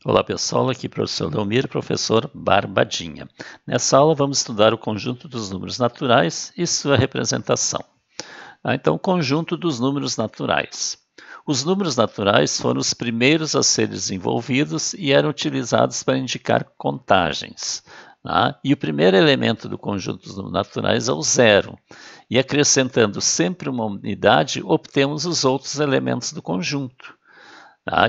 Olá pessoal, aqui professor Leomir, professor Barbadinha. Nessa aula vamos estudar o conjunto dos números naturais e sua representação. Então, conjunto dos números naturais. Os números naturais foram os primeiros a serem desenvolvidos e eram utilizados para indicar contagens. E o primeiro elemento do conjunto dos números naturais é o zero. E acrescentando sempre uma unidade, obtemos os outros elementos do conjunto.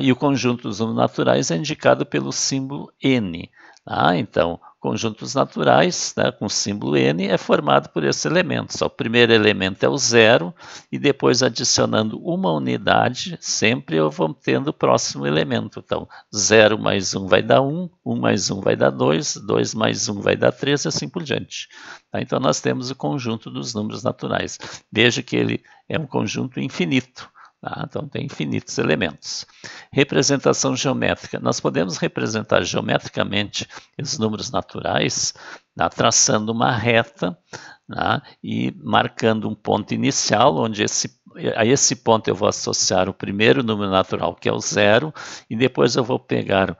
E o conjunto dos números naturais é indicado pelo símbolo N. Então, conjuntos naturais, com o símbolo N, é formado por esses elementos. O primeiro elemento é o zero, e depois adicionando uma unidade, sempre eu vou tendo o próximo elemento. Então, 0 mais 1 vai dar 1, 1 mais 1 vai dar 2, 2 mais 1 vai dar 3, e assim por diante. Então, nós temos o conjunto dos números naturais. Veja que ele é um conjunto infinito. Então, tem infinitos elementos. Representação geométrica. Nós podemos representar geometricamente os números naturais traçando uma reta e marcando um ponto inicial, onde a esse ponto eu vou associar o primeiro número natural, que é o zero, e depois eu vou pegar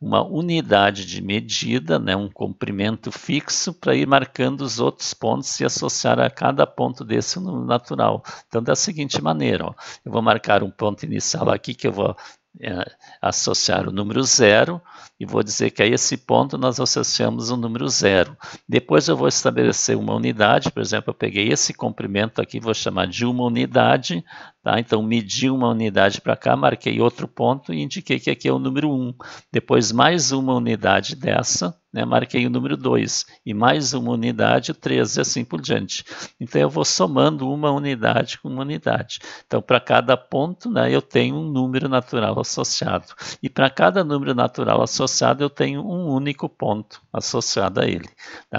uma unidade de medida, um comprimento fixo, para ir marcando os outros pontos e associar a cada ponto desse número natural. Então, da seguinte maneira, eu vou marcar um ponto inicial aqui, que eu vou associar o número zero, e vou dizer que a esse ponto nós associamos o número zero. Depois eu vou estabelecer uma unidade, por exemplo, eu peguei esse comprimento aqui, vou chamar de uma unidade, então medi uma unidade para cá, marquei outro ponto e indiquei que aqui é o número 1. Depois mais uma unidade dessa, marquei o número 2, e mais uma unidade, o 3, e assim por diante. Então eu vou somando uma unidade com uma unidade. Então, para cada ponto, eu tenho um número natural associado. E para cada número natural associado, eu tenho um único ponto associado a ele.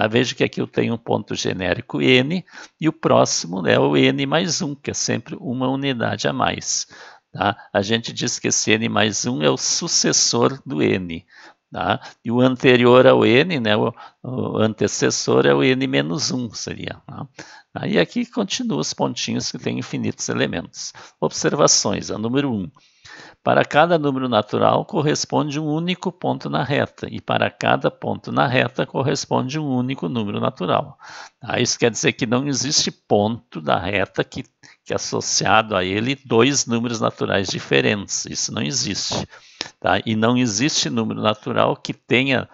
Veja que aqui eu tenho um ponto genérico n, e o próximo é o n mais 1, que é sempre uma unidade a mais. A gente diz que esse n mais 1 é o sucessor do n. E o anterior ao n, o antecessor é o n menos 1, seria. E aqui continua os pontinhos que têm infinitos elementos. Observações, a número 1. Para cada número natural corresponde um único ponto na reta, e para cada ponto na reta corresponde um único número natural. Isso quer dizer que não existe ponto da reta que associado a ele dois números naturais diferentes. Isso não existe. E não existe número natural que tenha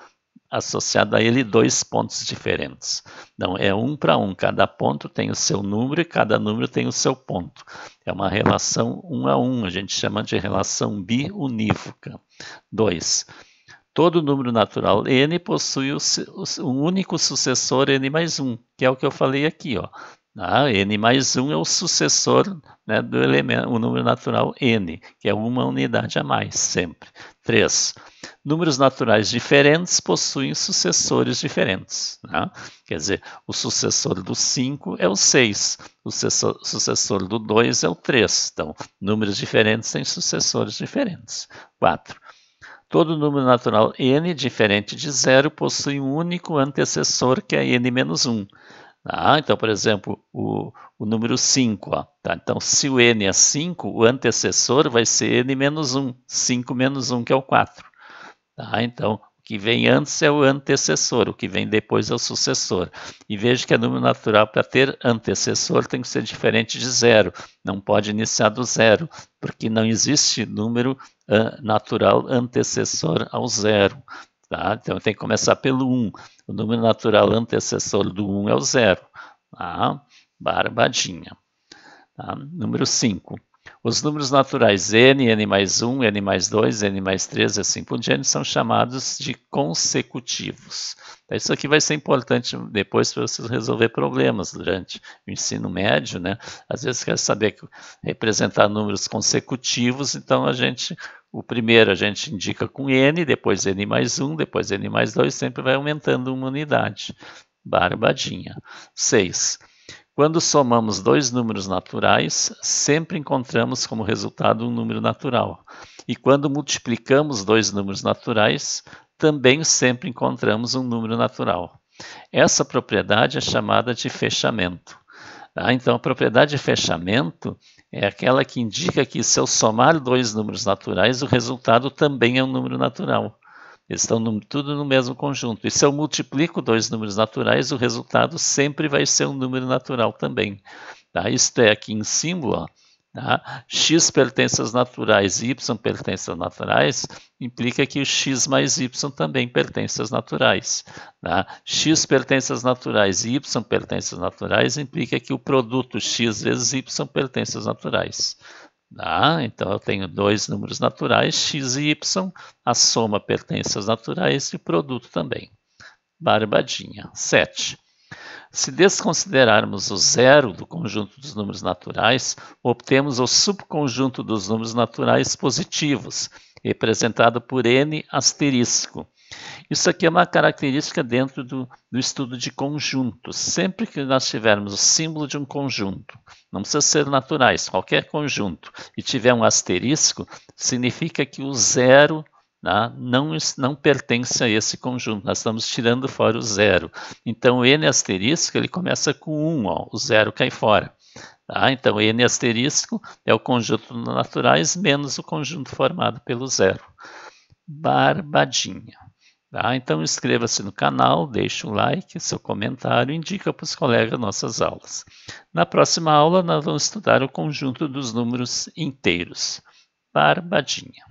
associado a ele dois pontos diferentes. Não, é um para um. Cada ponto tem o seu número e cada número tem o seu ponto. É uma relação 1 a 1, a gente chama de relação biunívoca. 2. Todo número natural n possui um único sucessor n mais 1, que é o que eu falei aqui. N mais 1 é o sucessor do elemento, o número natural n, que é uma unidade a mais, sempre. 3. Números naturais diferentes possuem sucessores diferentes. Quer dizer, o sucessor do 5 é o 6, o sucessor do 2 é o 3. Então, números diferentes têm sucessores diferentes. 4. Todo número natural n diferente de zero possui um único antecessor, que é n menos 1. Então, por exemplo, o número 5. Então, se o n é 5, o antecessor vai ser n menos 1. 5 menos 1, que é o 4. Então, o que vem antes é o antecessor, o que vem depois é o sucessor. E veja que é número natural, para ter antecessor, tem que ser diferente de zero. Não pode iniciar do zero, porque não existe número natural antecessor ao zero. Então, tem que começar pelo 1. O número natural antecessor do 1 é o 0. Barbadinha. Número 5. Os números naturais n, n mais 1, n mais 2, n mais 3 e assim por diante são chamados de consecutivos. Isso aqui vai ser importante depois para vocês resolver problemas durante o ensino médio, Às vezes quer saber representar números consecutivos, então o primeiro a gente indica com n, depois n mais 1, depois n mais 2, sempre vai aumentando uma unidade. Barbadinha. 6. Quando somamos dois números naturais, sempre encontramos como resultado um número natural. E quando multiplicamos dois números naturais, também sempre encontramos um número natural. Essa propriedade é chamada de fechamento. Então, a propriedade de fechamento é aquela que indica que se eu somar dois números naturais, o resultado também é um número natural. Eles estão tudo no mesmo conjunto. E se eu multiplico dois números naturais, o resultado sempre vai ser um número natural também. Tá? Isto é, aqui em símbolo, ó, tá? X pertence aos naturais e Y pertence aos naturais, implica que o X mais Y também pertence aos naturais. Tá? X pertence aos naturais e Y pertence aos naturais, implica que o produto X vezes Y pertence aos naturais. Tá? Então eu tenho dois números naturais, x e y, a soma pertence aos naturais e o produto também. Barbadinha. 7. Se desconsiderarmos o zero do conjunto dos números naturais, obtemos o subconjunto dos números naturais positivos, representado por n asterisco. Isso aqui é uma característica dentro do estudo de conjuntos. Sempre que nós tivermos o símbolo de um conjunto, não precisa ser naturais, qualquer conjunto, e tiver um asterisco, significa que o zero, né, não pertence a esse conjunto. Nós estamos tirando fora o zero. Então, o n asterisco ele começa com 1, ó, o zero cai fora. Tá? Então, n asterisco é o conjunto de naturais menos o conjunto formado pelo zero. Barbadinha. Tá? Então inscreva-se no canal, deixe o like, seu comentário, indica para os colegas nossas aulas. Na próxima aula nós vamos estudar o conjunto dos números inteiros. Barbadinha.